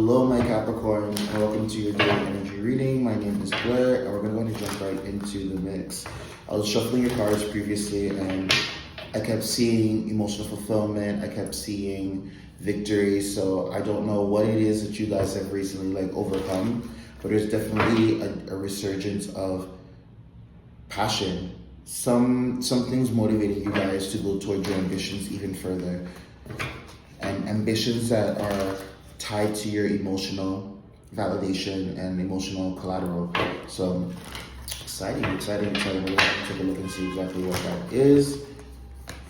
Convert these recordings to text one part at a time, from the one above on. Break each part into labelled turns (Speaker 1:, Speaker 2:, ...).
Speaker 1: Hello, my Capricorn, and welcome to your daily energy reading. My name is Blair, and we're going to jump right into the mix. I was shuffling your cards previously, and I kept seeing emotional fulfillment. I kept seeing victory. So I don't know what it is that you guys have recently overcome, but there's definitely a resurgence of passion. Some things motivating you guys to go toward your ambitions even further, and ambitions that are tied to your emotional validation and emotional collateral. So exciting. We're going to take a look and see exactly what that is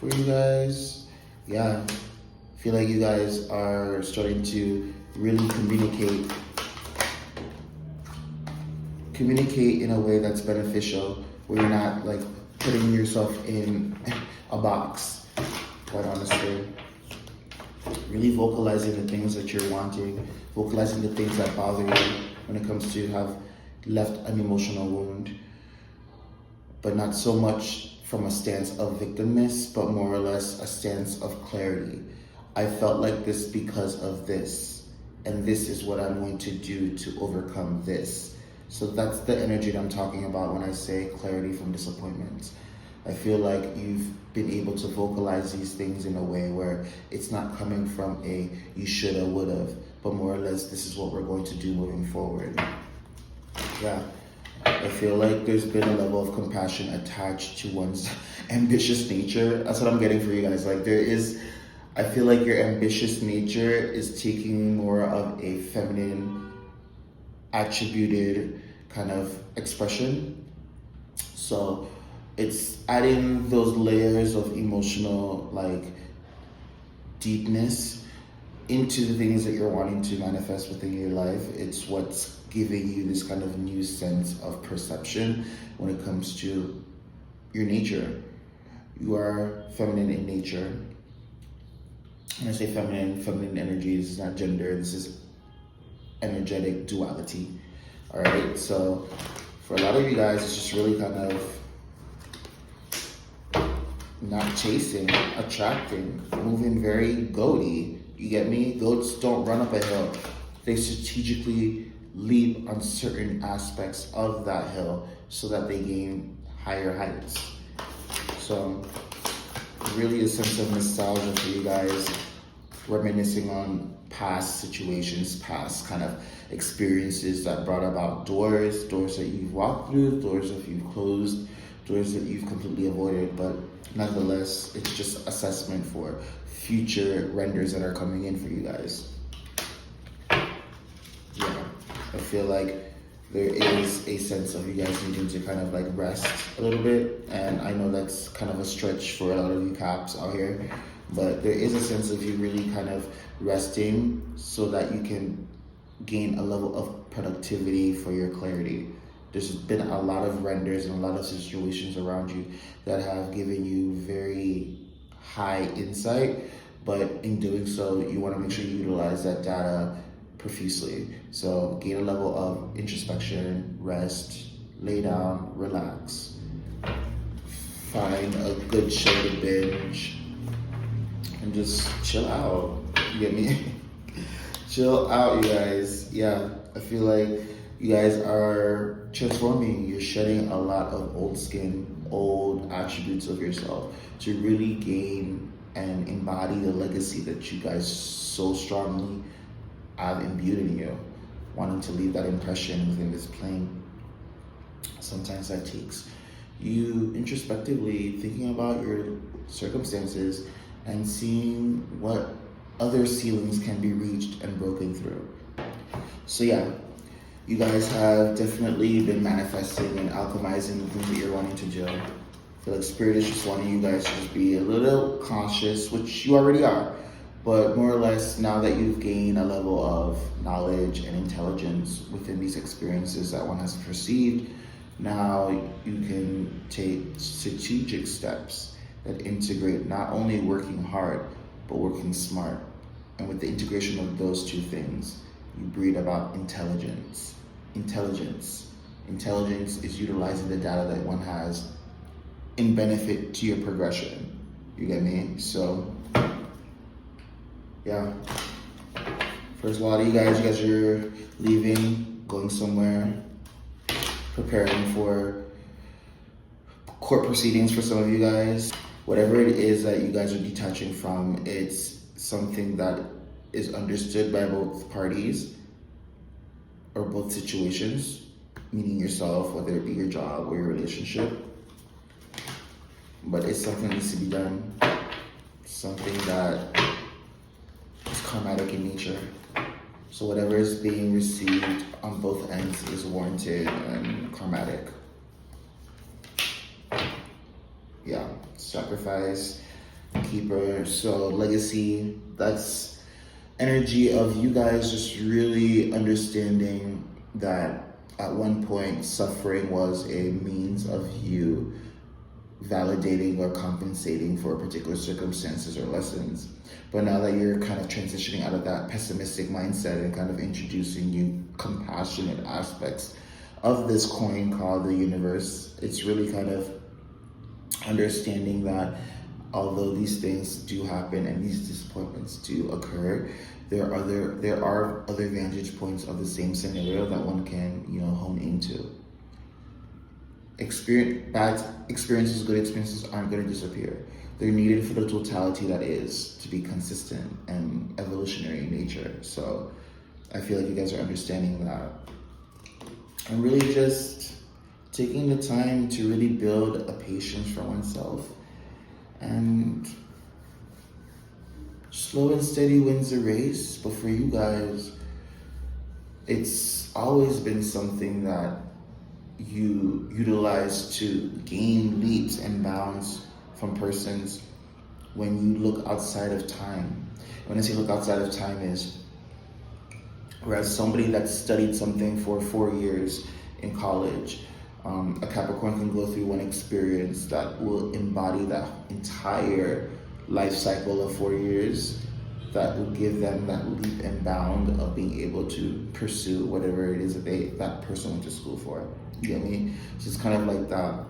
Speaker 1: for you guys. Yeah, I feel like you guys are starting to really communicate in a way that's beneficial, where you're not putting yourself in a box, quite honestly. Really vocalizing the things that you're wanting, vocalizing the things that bother you when it comes to have left an emotional wound, but not so much from a stance of victimness, but more or less a stance of clarity. I felt like this because of this, and this is what I'm going to do to overcome this. So that's the energy that I'm talking about when I say clarity from disappointment. I feel like you've been able to vocalize these things in a way where it's not coming from a you shoulda, would've, but more or less this is what we're going to do moving forward. Yeah, I feel like there's been a level of compassion attached to one's ambitious nature. That's what I'm getting for you guys. I feel like your ambitious nature is taking more of a feminine attributed kind of expression. So it's adding those layers of emotional deepness into the things that you're wanting to manifest within your life. It's what's giving you this kind of new sense of perception when it comes to your nature. You are feminine in nature. When I say feminine energy, this is not gender, this is energetic duality. All right, so for a lot of you guys, it's just really kind of not chasing, attracting, moving very goaty. You get me? Goats don't run up a hill. They strategically leap on certain aspects of that hill so that they gain higher heights. So really a sense of nostalgia for you guys, reminiscing on past situations, past kind of experiences that brought about doors that you've walked through, doors that you've closed, doors that you've completely avoided, but nonetheless, it's just assessment for future renders that are coming in for you guys. Yeah, I feel like there is a sense of you guys needing to kind of rest a little bit, and I know that's kind of a stretch for a lot of you caps out here, but there is a sense of you really kind of resting so that you can gain a level of productivity for your clarity. There's been a lot of renders and a lot of situations around you that have given you very high insight, but in doing so, you want to make sure you utilize that data profusely. So gain a level of introspection, rest, lay down, relax, find a good show to binge, and just chill out. You get me? Chill out, you guys. Yeah, I feel like you guys are transforming. You're shedding a lot of old skin, old attributes of yourself to really gain and embody the legacy that you guys so strongly have imbued in you, wanting to leave that impression within this plane. Sometimes that takes you introspectively thinking about your circumstances and seeing what other ceilings can be reached and broken through. So yeah, you guys have definitely been manifesting and alchemizing the things that you're wanting to do. I feel like Spirit is just wanting you guys to just be a little cautious, which you already are, but more or less now that you've gained a level of knowledge and intelligence within these experiences that one has perceived, now you can take strategic steps that integrate not only working hard, but working smart. And with the integration of those two things, you breed about intelligence. Intelligence is utilizing the data that one has in benefit to your progression. You get me? So, yeah. For a lot of you guys are leaving, going somewhere, preparing for court proceedings for some of you guys. Whatever it is that you guys are detaching from, it's something that is understood by both parties or both situations, meaning yourself, whether it be your job or your relationship. But it's something that needs to be done, something that is karmatic in nature. So whatever is being received on both ends is warranted and karmatic. Yeah, sacrifice, keeper, so legacy, that's energy of you guys just really understanding that at one point suffering was a means of you validating or compensating for particular circumstances or lessons. But now that you're kind of transitioning out of that pessimistic mindset and kind of introducing new compassionate aspects of this coin called the universe, it's really kind of understanding that although these things do happen and these disappointments do occur, there are other vantage points of the same scenario that one can, hone into. Bad experiences, good experiences aren't going to disappear. They're needed for the totality that is to be consistent and evolutionary in nature. So I feel like you guys are understanding that. And really just taking the time to really build a patience for oneself. And slow and steady wins the race. But for you guys, it's always been something that you utilize to gain leaps and bounds from persons when you look outside of time. When I say look outside of time is, whereas somebody that studied something for 4 years in college, a Capricorn can go through one experience that will embody that entire life cycle of 4 years, that will give them that leap and bound of being able to pursue whatever it is that person went to school for. You get me? So it's kind of like that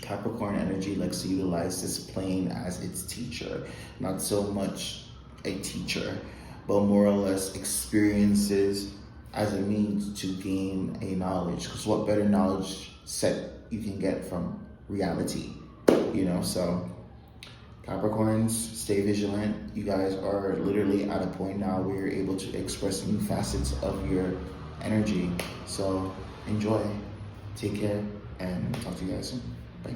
Speaker 1: Capricorn energy likes to utilize this plane as its teacher, not so much a teacher, but more or less experiences as a means to gain a knowledge. Because what better knowledge set you can get from reality, So Capricorns, stay vigilant. You guys are literally at a point now where you're able to express new facets of your energy. So enjoy, take care, and talk to you guys soon. Bye.